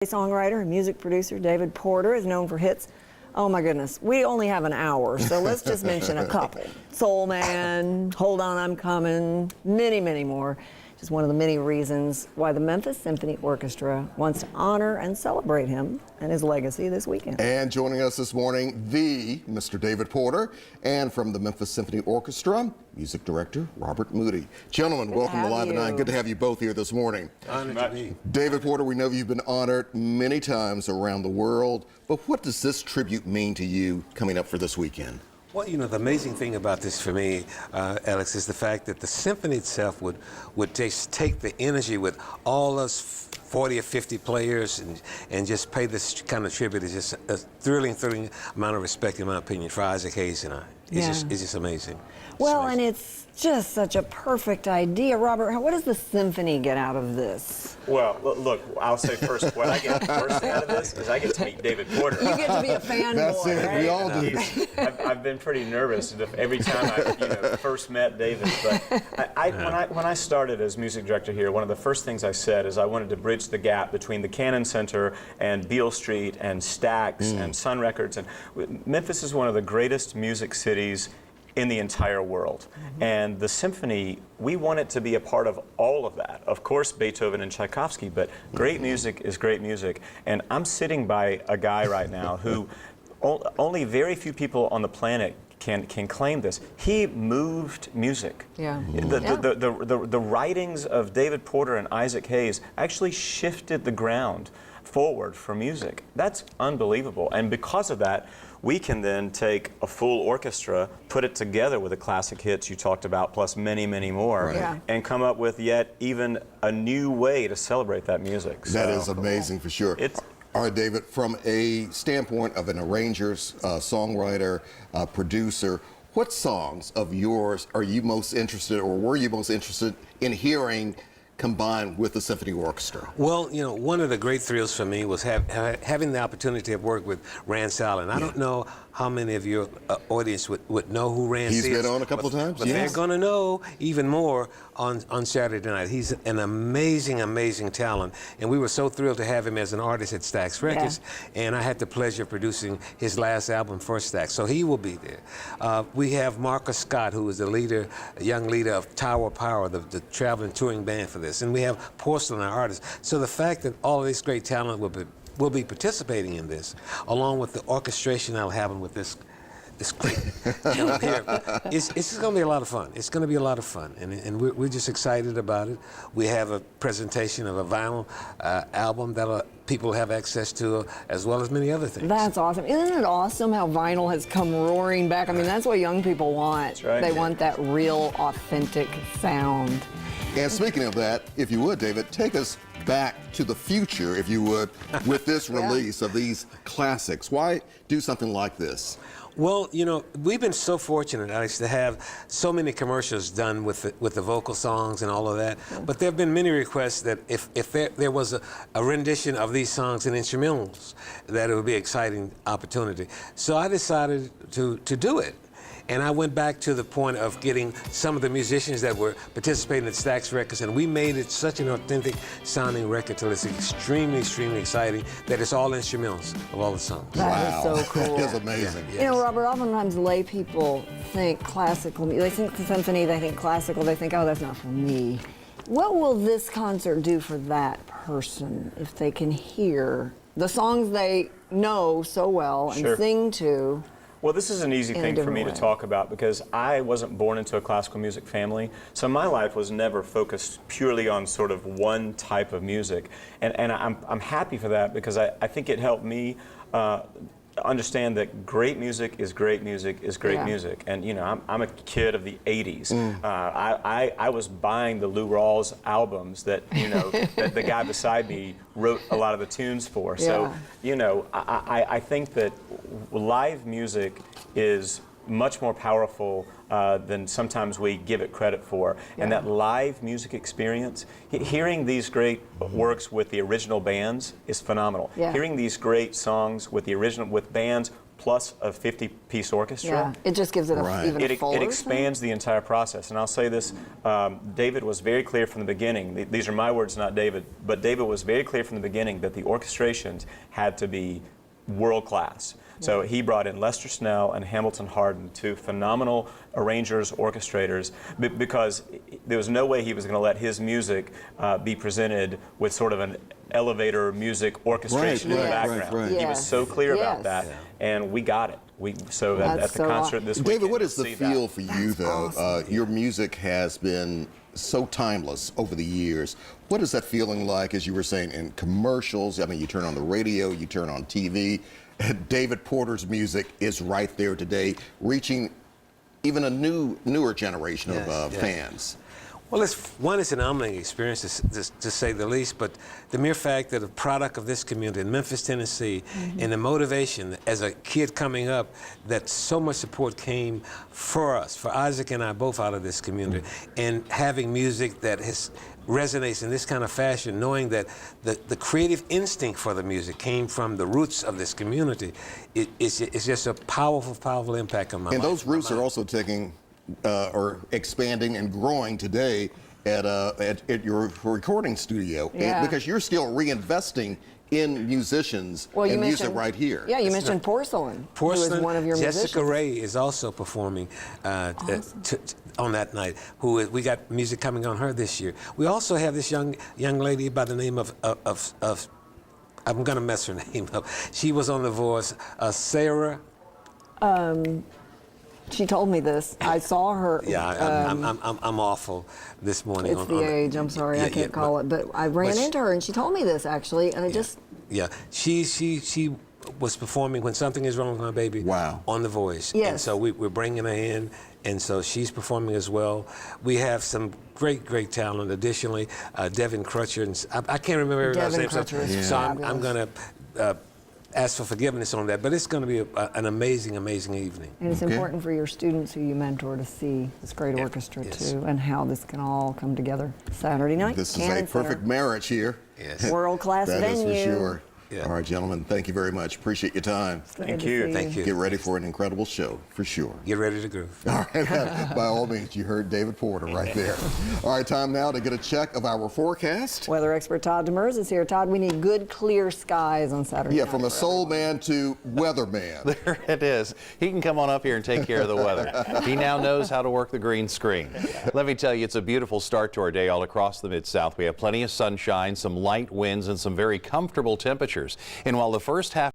Songwriter and music producer David Porter is known for hits. Oh my goodness, we only have an hour, so let's just mention a couple. Soul Man, Hold On, I'm Coming, many, many more. Just one of the many reasons why the Memphis Symphony Orchestra wants to honor and celebrate him and his legacy this weekend. And joining us this morning, the Mr. David Porter, and from the Memphis Symphony Orchestra, music director Robert Moody. Gentlemen, welcome to Live at 9. Good to have you both here this morning. Honored to be. David Porter, we know you've been honored many times around the world, but what does this tribute mean to you coming up for this weekend? Well, you know, the amazing thing about this for me, Alex, is the fact that the symphony itself would just take the energy with all us 40 or 50 players and just pay this kind of tribute. Is just a thrilling amount of respect, in my opinion, for Isaac Hayes and I. It's just amazing. Well, and it's just such a perfect idea. Robert, what does the symphony get out of this? Well, look, I'll say first, what I get first out of this is I get to meet David Porter. You get to be a fanboy, That's it, right? we all do. I've been pretty nervous every time I first met David. But when I started as music director here, one of the first things I said is I wanted to bridge the gap between the Cannon Center and Beale Street and Stax and Sun Records. And Memphis is one of the greatest music cities in the entire world. And the symphony, we want it to be a part of all of that. Of course, Beethoven and Tchaikovsky, but great music is great music. And I'm sitting by a guy right now who only very few people on the planet can claim this. He moved music. Yeah. The writings of David Porter and Isaac Hayes actually shifted the ground forward for music. That's unbelievable. And because of that, we can then take a full orchestra, put it together with the classic hits you talked about, plus many, many more, and come up with yet even a new way to celebrate that music. That is amazing for sure. All right, David, from a standpoint of an arranger, songwriter, producer, what songs of yours are you most interested, or were you most interested in hearing combined with the symphony orchestra? Well, you know, one of the great thrills for me was having the opportunity to have worked with Ransell. And I don't know how many of your audience would know who Rance is. He's been on a couple of times. But they're going to know even more on Saturday night. He's an amazing talent. And we were so thrilled to have him as an artist at Stax Records. And I had the pleasure of producing his last album for Stax. So he will be there. We have Marcus Scott, who is the leader, a young leader of Tower Power, the traveling touring band for this. And we have Porcelain, our artist. So the fact that all of this great talent will be participating in this, along with the orchestration I'll have with this great talent here. It's just going to be a lot of fun. It's going to be a lot of fun, and we're just excited about it. We have a presentation of a vinyl album that people have access to, as well as many other things. That's awesome. Isn't it awesome how vinyl has come roaring back? I mean, that's what young people want. That's right. They want that real, authentic sound. And speaking of that, if you would, David, take us back to the future, if you would, with this release of these classics. Why do something like this? Well, you know, we've been so fortunate, Alex, to have so many commercials done with the vocal songs and all of that. But there have been many requests that if there was a rendition of these songs in instrumentals, that it would be an exciting opportunity. So I decided to do it. And I went back to the point of getting some of the musicians that were participating at Stax Records, and we made it such an authentic sounding record till it's extremely exciting that it's all instrumentals of all the songs. That is so cool. It's amazing. You know, Robert, oftentimes lay people think classical, they think the symphony, they think classical, they think, oh, that's not for me. What will this concert do for that person if they can hear the songs they know so well and sing to? Well, this is an easy thing for me to talk about because I wasn't born into a classical music family, so my life was never focused purely on sort of one type of music. And I'm happy for that because I think it helped me understand that great music is great music is great music. And you know, I'm a kid of the 80s. I was buying the Lou Rawls albums that, you know, that the guy beside me wrote a lot of the tunes for. So, you know, I think that live music is much more powerful than sometimes we give it credit for. And that live music experience, hearing these great works with the original bands is phenomenal. Hearing these great songs with bands plus a 50-piece orchestra. Yeah, it just gives it even a fuller It expands the entire process. And I'll say this, David was very clear from the beginning, these are my words, not David, but David was very clear from the beginning that the orchestrations had to be world class. So he brought in Lester Snell and Hamilton Harden, two phenomenal arrangers, orchestrators, because there was no way he was going to let his music be presented with sort of an elevator music orchestration in the background. He was so clear about that, and we got it. So at the concert this weekend, David, what is the feel for you, though? Awesome. Your music has been so timeless over the years. What is that feeling like, as you were saying, in commercials? I mean, you turn on the radio, you turn on TV. David Porter's music is right there today, reaching even a newer generation of fans. Well, it's an humbling experience, to say the least, but the mere fact that a product of this community in Memphis, Tennessee, and the motivation as a kid coming up, that so much support came for us, for Isaac and I both out of this community, and having music that resonates in this kind of fashion, knowing that the creative instinct for the music came from the roots of this community, it's just a powerful, powerful impact on my life. And those roots are also taking or expanding and growing today at your recording studio, because you're still reinvesting in musicians and music right here. Yeah, you mentioned Porcelain, who is one of your Jessica musicians. Ray is also performing on that night. We got music coming on her this year. We also have this young lady by the name of I'm going to mess her name up. She was on The Voice, Sarah. She told me this. I saw her. Yeah, I'm awful this morning. It's the age. I'm sorry, I can't call it. But I ran into her, and she told me this actually, and I just. Yeah, she was performing When Something Is Wrong with My Baby. Wow. On The Voice. Yes. And so we're bringing her in, and so she's performing as well. We have some great talent. Additionally, Devin Crutcher, and I can't remember everybody's name. So I'm going to. Ask for forgiveness on that, but it's going to be an amazing evening. And it's important for your students who you mentor to see this great orchestra too, and how this can all come together Saturday night. This is a perfect marriage here. Yes. World-class venue. That is for sure. Yeah. All right, gentlemen, thank you very much. Appreciate your time. Thank you. Thank you. Get ready for an incredible show, for sure. Get ready to groove. All right, by all means, you heard David Porter right there. All right, time now to get a check of our forecast. Weather expert Todd Demers is here. Todd, we need good, clear skies on Saturday night. Yeah, from a soul man to weatherman. There it is. He can come on up here and take care of the weather. He now knows how to work the green screen. Let me tell you, it's a beautiful start to our day all across the Mid-South. We have plenty of sunshine, some light winds, and some very comfortable temperatures. And while the first half